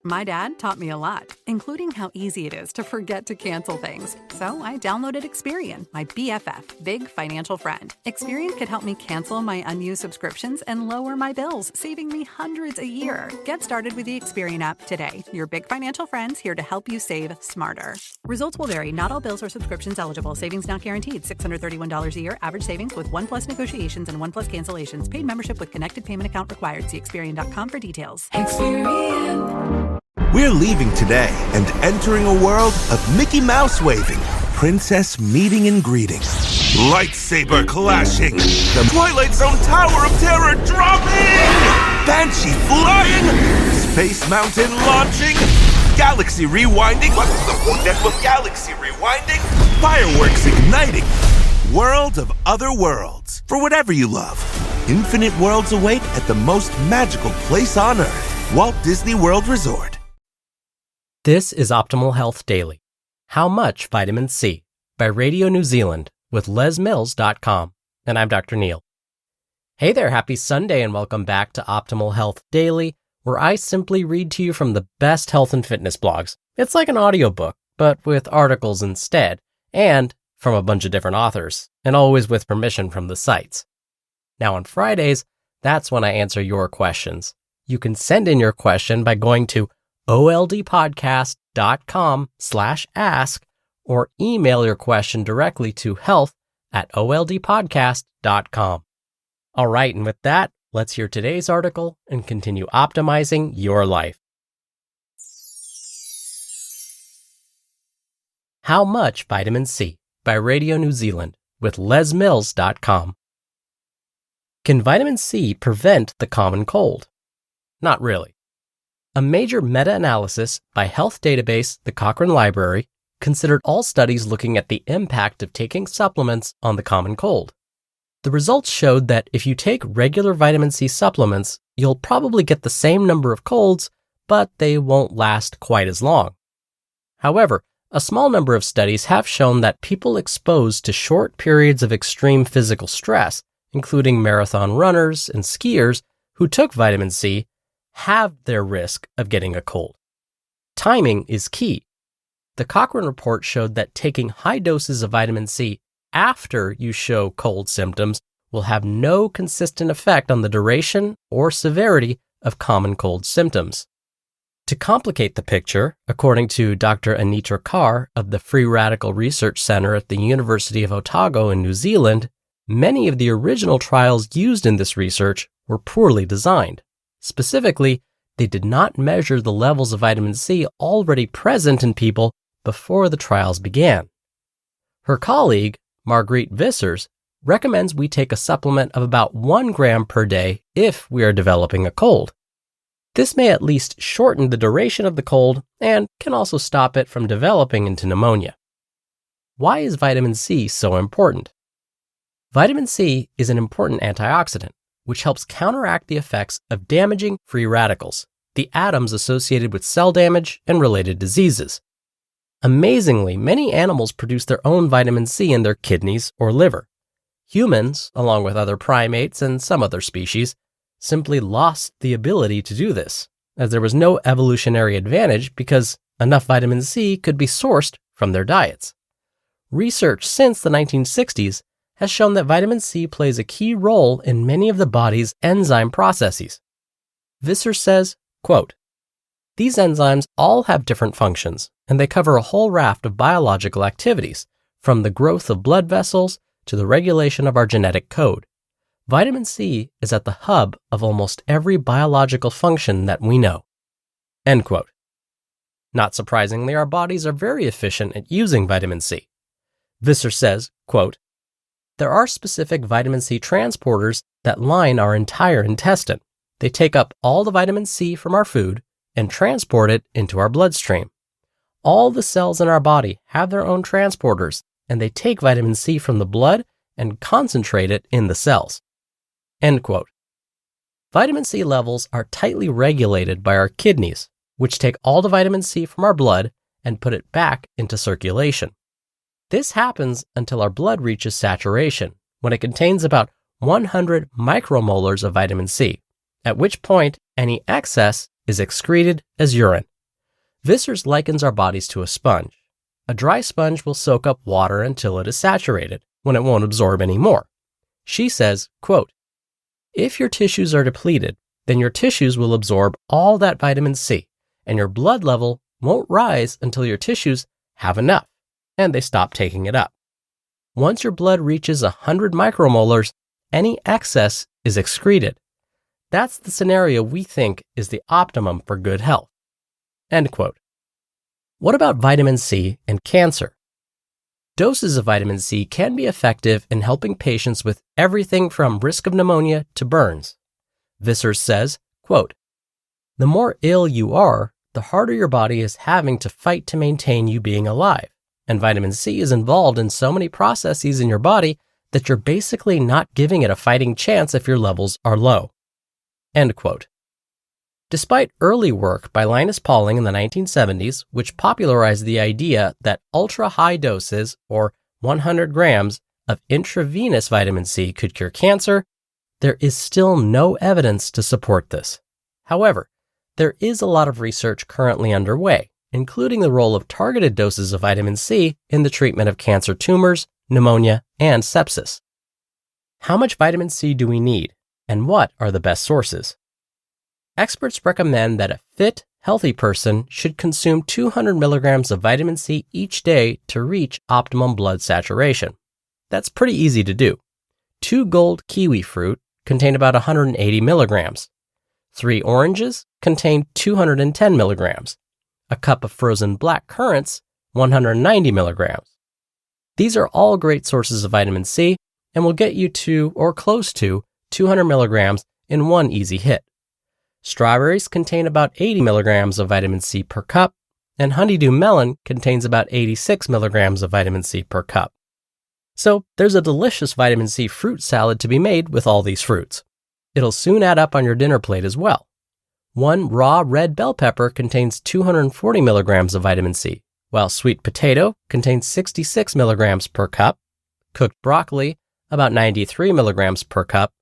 My dad taught me a lot, including how easy it is to forget to cancel things. So I downloaded Experian, my BFF, big financial friend. Experian could help me cancel my unused subscriptions and lower my bills, saving me hundreds a year. Get started with the Experian app today. Your big financial friends here to help you save smarter. Results will vary. Not all bills or subscriptions eligible. Savings not guaranteed. $631 a year. Average savings with 1+ negotiations and 1+ cancellations. Paid membership with connected payment account required. See Experian.com for details. Experian. We're leaving today and entering a world of Mickey Mouse waving, princess meeting and greeting, lightsaber clashing, the Twilight Zone Tower of Terror dropping, Banshee flying, Space Mountain launching, galaxy rewinding, what's the point with galaxy rewinding, fireworks igniting, world of other worlds. For whatever you love, infinite worlds await at the most magical place on Earth, Walt Disney World Resort. This is Optimal Health Daily. How Much Vitamin C by Radio New Zealand with lesmills.com. And I'm Dr. Neil. Hey there, happy Sunday and welcome back to Optimal Health Daily, where I simply read to you from the best health and fitness blogs. It's like an audiobook, but with articles instead, and from a bunch of different authors, and always with permission from the sites. Now on Fridays, that's when I answer your questions. You can send in your question by going to oldpodcast.com/ask or email your question directly to health@oldpodcast.com. All right, and with that, let's hear today's article and continue optimizing your life. How Much Vitamin C by Radio New Zealand with lesmills.com. Can vitamin C prevent the common cold? Not really. A major meta-analysis by health database, the Cochrane Library, considered all studies looking at the impact of taking supplements on the common cold. The results showed that if you take regular vitamin C supplements, you'll probably get the same number of colds, but they won't last quite as long. However, a small number of studies have shown that people exposed to short periods of extreme physical stress, including marathon runners and skiers who took vitamin C, have their risk of getting a cold. Timing is key. The Cochrane report showed that taking high doses of vitamin C after you show cold symptoms will have no consistent effect on the duration or severity of common cold symptoms. To complicate the picture, according to Dr. Anitra Carr of the Free Radical Research Center at the University of Otago in New Zealand, many of the original trials used in this research were poorly designed. Specifically, they did not measure the levels of vitamin C already present in people before the trials began. Her colleague, Margriet Vissers, recommends we take a supplement of about 1 gram per day if we are developing a cold. This may at least shorten the duration of the cold and can also stop it from developing into pneumonia. Why is vitamin C so important? Vitamin C is an important antioxidant, which helps counteract the effects of damaging free radicals, the atoms associated with cell damage and related diseases. Amazingly, many animals produce their own vitamin C in their kidneys or liver. Humans, along with other primates and some other species, simply lost the ability to do this, as there was no evolutionary advantage because enough vitamin C could be sourced from their diets. Research since the 1960s has shown that vitamin C plays a key role in many of the body's enzyme processes. Visser says, quote, "These enzymes all have different functions, and they cover a whole raft of biological activities, from the growth of blood vessels to the regulation of our genetic code. Vitamin C is at the hub of almost every biological function that we know." End quote. Not surprisingly, our bodies are very efficient at using vitamin C. Visser says, quote, "There are specific vitamin C transporters that line our entire intestine. They take up all the vitamin C from our food and transport it into our bloodstream. All the cells in our body have their own transporters, and they take vitamin C from the blood and concentrate it in the cells." End quote. Vitamin C levels are tightly regulated by our kidneys, which take all the vitamin C from our blood and put it back into circulation. This happens until our blood reaches saturation, when it contains about 100 micromolars of vitamin C, at which point any excess is excreted as urine. Vissers likens our bodies to a sponge. A dry sponge will soak up water until it is saturated, when it won't absorb any more. She says, quote, "If your tissues are depleted, then your tissues will absorb all that vitamin C, and your blood level won't rise until your tissues have enough, and they stop taking it up. Once your blood reaches 100 micromolars, any excess is excreted. That's the scenario we think is the optimum for good health." End quote. What about vitamin C and cancer? Doses of vitamin C can be effective in helping patients with everything from risk of pneumonia to burns. Vissers says, quote, "The more ill you are, the harder your body is having to fight to maintain you being alive. And vitamin C is involved in so many processes in your body that you're basically not giving it a fighting chance if your levels are low." End quote. Despite early work by Linus Pauling in the 1970s, which popularized the idea that ultra-high doses, or 100 grams, of intravenous vitamin C could cure cancer, there is still no evidence to support this. However, there is a lot of research currently underway, including the role of targeted doses of vitamin C in the treatment of cancer tumors, pneumonia, and sepsis. How much vitamin C do we need, and what are the best sources? Experts recommend that a fit, healthy person should consume 200 milligrams of vitamin C each day to reach optimum blood saturation. That's pretty easy to do. 2 gold kiwi fruit contain about 180 milligrams. 3 oranges contain 210 milligrams. A cup of frozen black currants, 190 milligrams. These are all great sources of vitamin C and will get you to or close to 200 milligrams in one easy hit. Strawberries contain about 80 milligrams of vitamin C per cup, and honeydew melon contains about 86 milligrams of vitamin C per cup. So there's a delicious vitamin C fruit salad to be made with all these fruits. It'll soon add up on your dinner plate as well. 1 raw red bell pepper contains 240 milligrams of vitamin C, while sweet potato contains 66 milligrams per cup, cooked broccoli about 93 milligrams per cup,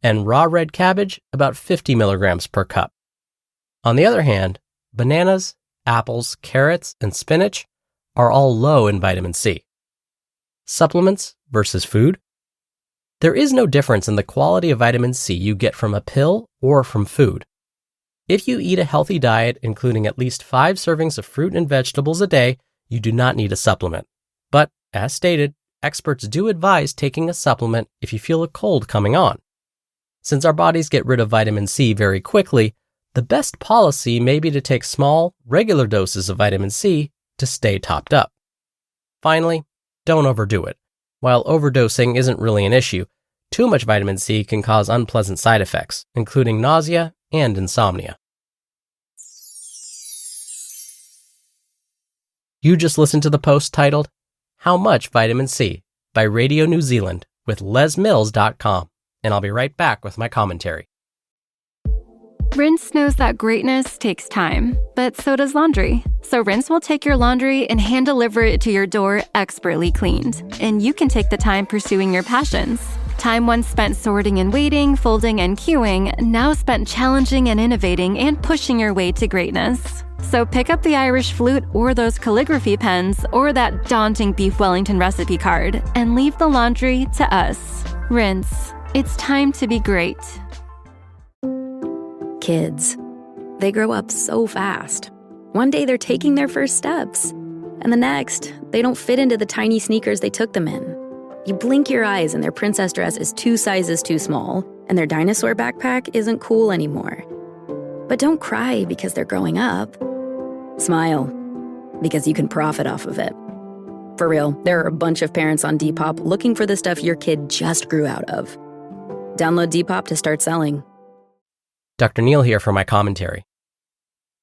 and raw red cabbage about 50 milligrams per cup. On the other hand, bananas, apples, carrots, and spinach are all low in vitamin C. Supplements versus food? There is no difference in the quality of vitamin C you get from a pill or from food. If you eat a healthy diet, including at least 5 servings of fruit and vegetables a day, you do not need a supplement. But, as stated, experts do advise taking a supplement if you feel a cold coming on. Since our bodies get rid of vitamin C very quickly, the best policy may be to take small, regular doses of vitamin C to stay topped up. Finally, don't overdo it. While overdosing isn't really an issue, too much vitamin C can cause unpleasant side effects, including nausea and insomnia. You just listened to the post titled, "How Much Vitamin C?" by Radio New Zealand with lesmills.com, and I'll be right back with my commentary. Rinse knows that greatness takes time, but so does laundry. So Rinse will take your laundry and hand deliver it to your door expertly cleaned. And you can take the time pursuing your passions. Time once spent sorting and waiting, folding and queuing, now spent challenging and innovating and pushing your way to greatness. So pick up the Irish flute or those calligraphy pens or that daunting beef Wellington recipe card and leave the laundry to us. Rinse. It's time to be great. Kids. They grow up so fast. One day they're taking their first steps, and the next, they don't fit into the tiny sneakers they took them in. You blink your eyes and their princess dress is 2 sizes too small, and their dinosaur backpack isn't cool anymore. But don't cry because they're growing up. Smile, because you can profit off of it. For real, there are a bunch of parents on Depop looking for the stuff your kid just grew out of. Download Depop to start selling. Dr. Neal here for my commentary.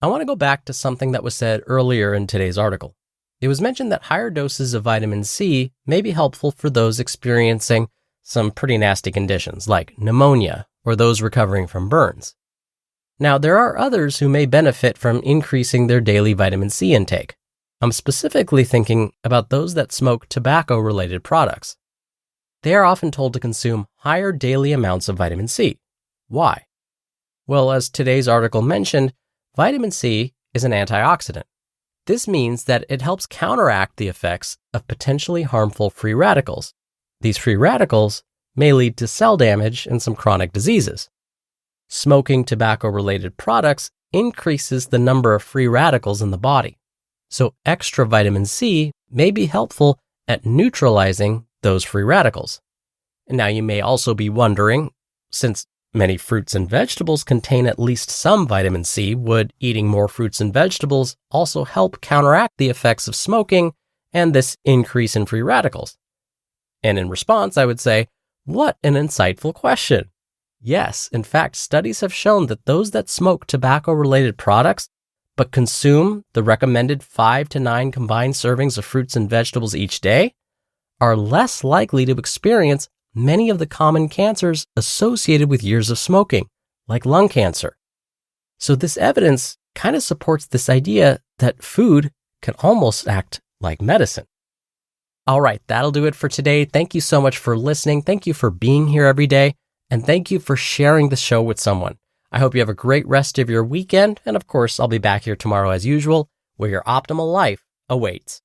I want to go back to something that was said earlier in today's article. It was mentioned that higher doses of vitamin C may be helpful for those experiencing some pretty nasty conditions like pneumonia or those recovering from burns. Now, there are others who may benefit from increasing their daily vitamin C intake. I'm specifically thinking about those that smoke tobacco-related products. They are often told to consume higher daily amounts of vitamin C. Why? Well, as today's article mentioned, vitamin C is an antioxidant, This means that it helps counteract the effects of potentially harmful free radicals. These free radicals may lead to cell damage and some chronic diseases. Smoking tobacco-related products increases the number of free radicals in the body, so extra vitamin C may be helpful at neutralizing those free radicals. Now, you may also be wondering, since many fruits and vegetables contain at least some vitamin C, would eating more fruits and vegetables also help counteract the effects of smoking and this increase in free radicals? And in response, I would say, what an insightful question. Yes, in fact, studies have shown that those that smoke tobacco-related products but consume the recommended 5 to 9 combined servings of fruits and vegetables each day are less likely to experience many of the common cancers associated with years of smoking, like lung cancer. So this evidence kind of supports this idea that food can almost act like medicine. All right, that'll do it for today. Thank you so much for listening. Thank you for being here every day. And thank you for sharing the show with someone. I hope you have a great rest of your weekend. And of course, I'll be back here tomorrow as usual, where your optimal life awaits.